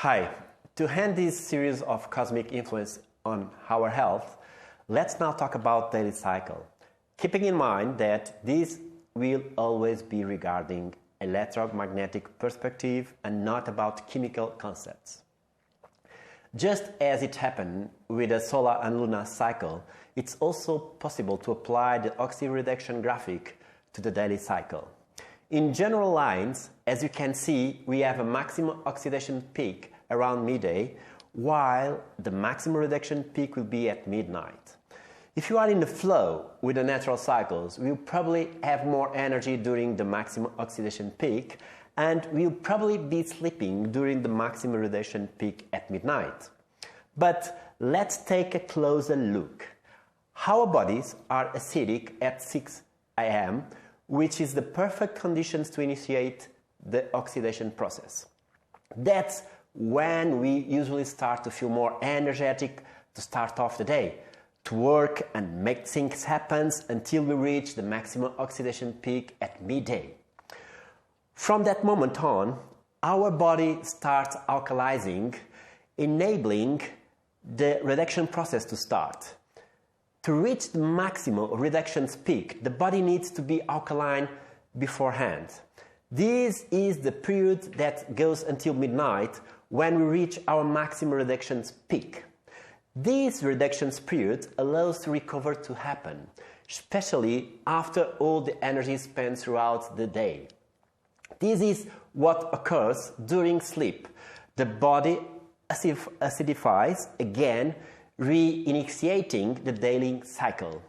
Hi, to end this series of cosmic influence on our health, let's now talk about daily cycle, keeping in mind that this will always be regarding electromagnetic perspective and not about chemical concepts. Just as it happened with the solar and lunar cycle, it's also possible to apply the oxy-reduction graphic to the daily cycle. In general lines, as you can see, we have a maximum oxidation peak around midday, while the maximum reduction peak will be at midnight. If you are in the flow with the natural cycles, you'll probably have more energy during the maximum oxidation peak, and will probably be sleeping during the maximum reduction peak at midnight. But let's take a closer look. Our bodies are acidic at 6 a.m., which is the perfect conditions to initiate the oxidation process. That's when we usually start to feel more energetic to start off the day, to work and make things happen until we reach the maximum oxidation peak at midday. From that moment on, our body starts alkalizing, enabling the reduction process to start. To reach the maximum reduction peak, the body needs to be alkaline beforehand. This is the period that goes until midnight when we reach our maximum reduction peak. This reduction period allows the recovery to happen, especially after all the energy spent throughout the day. This is what occurs during sleep. The body acidifies again, reinitiating the daily cycle.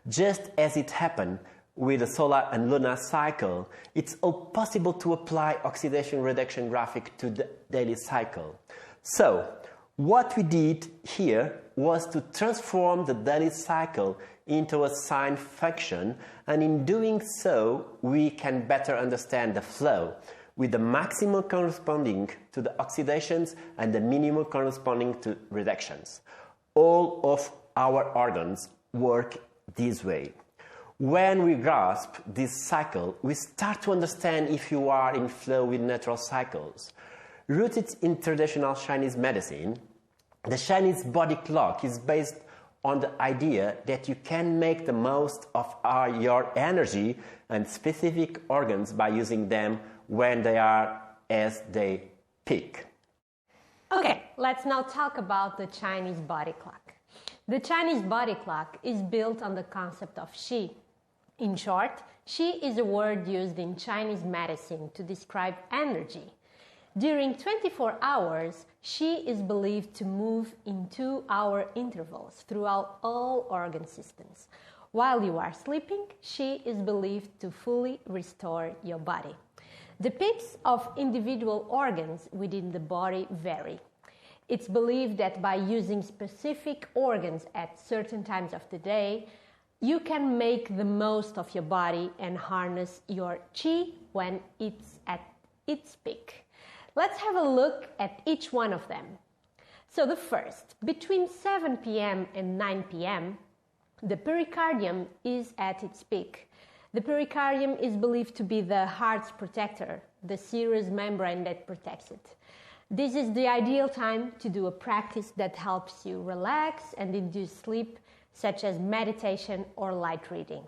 Just as it happened with the solar and lunar cycle, it's all possible to apply oxidation reduction graphic to the daily cycle. So, what we did here was to transform the daily cycle into a sine function, and in doing so, we can better understand the flow, with the maximum corresponding to the oxidations and the minimum corresponding to reductions. All of our organs work this way. When we grasp this cycle, we start to understand if you are in flow with natural cycles. Rooted in traditional Chinese medicine, the Chinese body clock is based on the idea that you can make the most of your energy and specific organs by using them when they are as they peak. Okay, let's now talk about the Chinese body clock. The Chinese body clock is built on the concept of qi. In short, qi is a word used in Chinese medicine to describe energy. During 24 hours, qi is believed to move in 2-hour intervals throughout all organ systems. While you are sleeping, qi is believed to fully restore your body. The peaks of individual organs within the body vary. It's believed that by using specific organs at certain times of the day, you can make the most of your body and harness your qi when it's at its peak. Let's have a look at each one of them. So the first, between 7 p.m. and 9 p.m., the pericardium is at its peak. The pericardium is believed to be the heart's protector, the serous membrane that protects it. This is the ideal time to do a practice that helps you relax and induce sleep, such as meditation or light reading.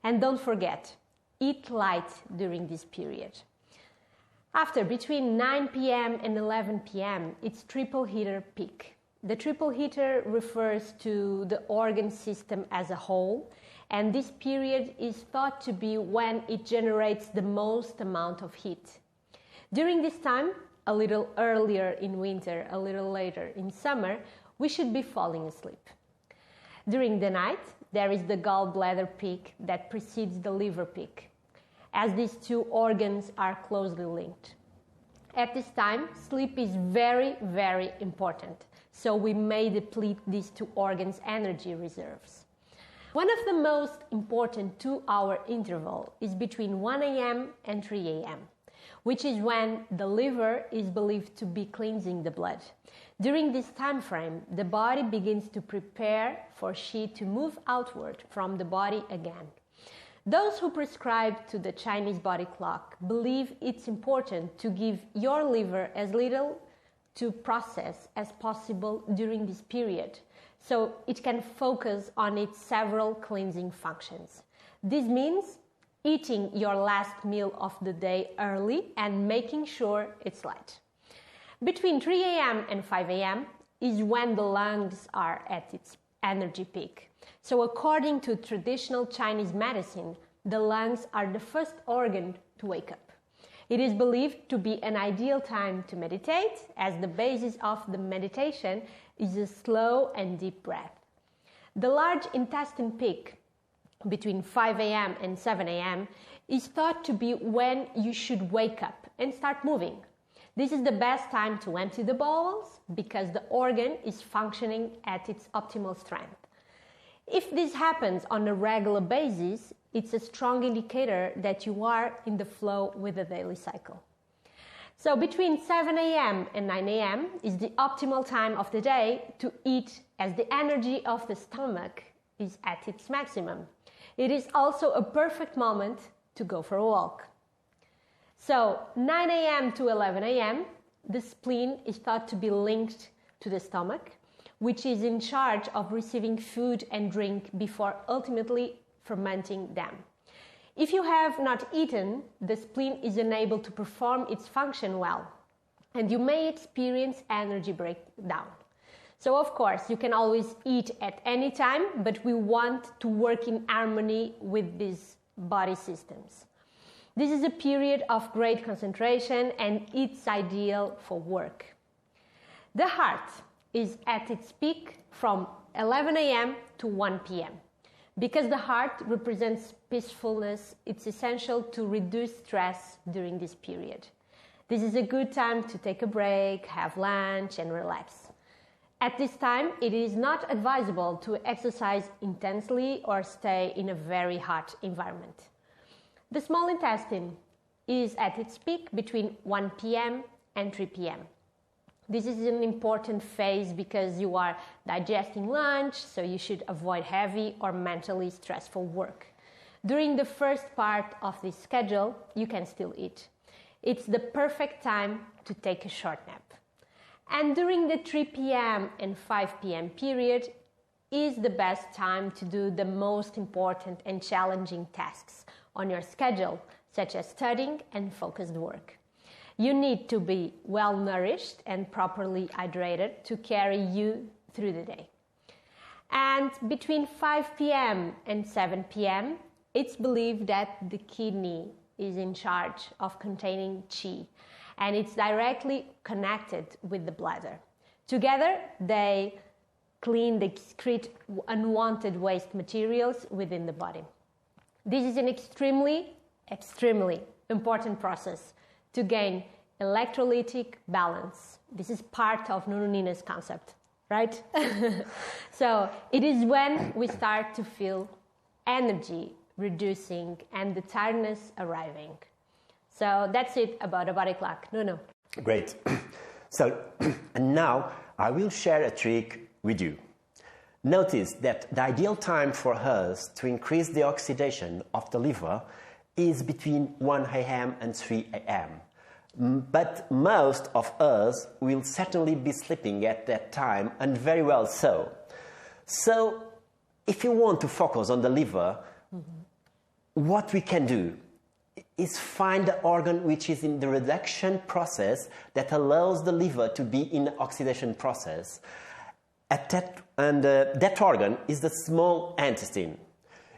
And don't forget, eat light during this period. After between 9 p.m. and 11 p.m., it's triple heater peak. The triple heater refers to the organ system as a whole, and this period is thought to be when it generates the most amount of heat. During this time, a little earlier in winter, a little later in summer, we should be falling asleep. During the night, there is the gallbladder peak that precedes the liver peak, as these two organs are closely linked. At this time, sleep is very, very important, so we may deplete these two organs' energy reserves. One of the most important 2-hour intervals is between 1 a.m. and 3 a.m., which is when the liver is believed to be cleansing the blood. During this time frame, the body begins to prepare for qi to move outward from the body again. Those who prescribe to the Chinese body clock believe it's important to give your liver as little to process as possible during this period, so it can focus on its several cleansing functions. This means eating your last meal of the day early and making sure it's light. Between 3 a.m. and 5 a.m. is when the lungs are at its energy peak. So according to traditional Chinese medicine, the lungs are the first organ to wake up. It is believed to be an ideal time to meditate, as the basis of the meditation is a slow and deep breath. The large intestine peak between 5 a.m. and 7 a.m. is thought to be when you should wake up and start moving. This is the best time to empty the bowels because the organ is functioning at its optimal strength. If this happens on a regular basis, it's a strong indicator that you are in the flow with the daily cycle. So between 7 a.m. and 9 a.m. is the optimal time of the day to eat, as the energy of the stomach is at its maximum. It is also a perfect moment to go for a walk. So 9 a.m. to 11 a.m., the spleen is thought to be linked to the stomach, which is in charge of receiving food and drink before ultimately fermenting them. If you have not eaten, the spleen is unable to perform its function well, and you may experience energy breakdown. So of course, you can always eat at any time, but we want to work in harmony with these body systems. This is a period of great concentration and it's ideal for work. The heart is at its peak from 11 a.m. to 1 p.m. Because the heart represents peacefulness, it's essential to reduce stress during this period. This is a good time to take a break, have lunch, and relax. At this time, it is not advisable to exercise intensely or stay in a very hot environment. The small intestine is at its peak between 1 p.m. and 3 p.m. This is an important phase because you are digesting lunch, so you should avoid heavy or mentally stressful work. During the first part of this schedule, you can still eat. It's the perfect time to take a short nap. And during the 3 p.m. and 5 p.m. period is the best time to do the most important and challenging tasks on your schedule, such as studying and focused work. You need to be well nourished and properly hydrated to carry you through the day. And between 5 p.m. and 7 p.m., it's believed that the kidney is in charge of containing qi, and it's directly connected with the bladder. Together, they clean the excrete unwanted waste materials within the body. This is an extremely important process to gain electrolytic balance. This is part of Nuno Nina's concept, right? So it is when we start to feel energy reducing and the tiredness arriving. So that's it about a body clock. Nuno. Great. So and now I will share a trick with you. Notice that the ideal time for us to increase the oxidation of the liver is between 1 a.m. and 3 a.m. But most of us will certainly be sleeping at that time, and very well so. So if you want to focus on the liver, what we can do is find the organ which is in the reduction process that allows the liver to be in the oxidation process. That organ is the small intestine.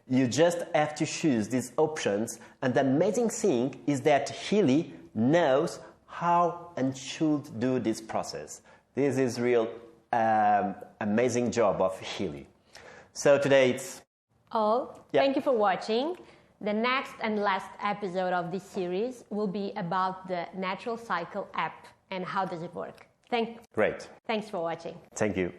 You just have to choose these options, and the amazing thing is that Healy knows how and should do this process. This is real amazing job of Healy. So today it's all. Yeah. Thank you for watching. The next and last episode of this series will be about the Natural Cycle app and how does it work. Great. Thanks for watching. Thank you.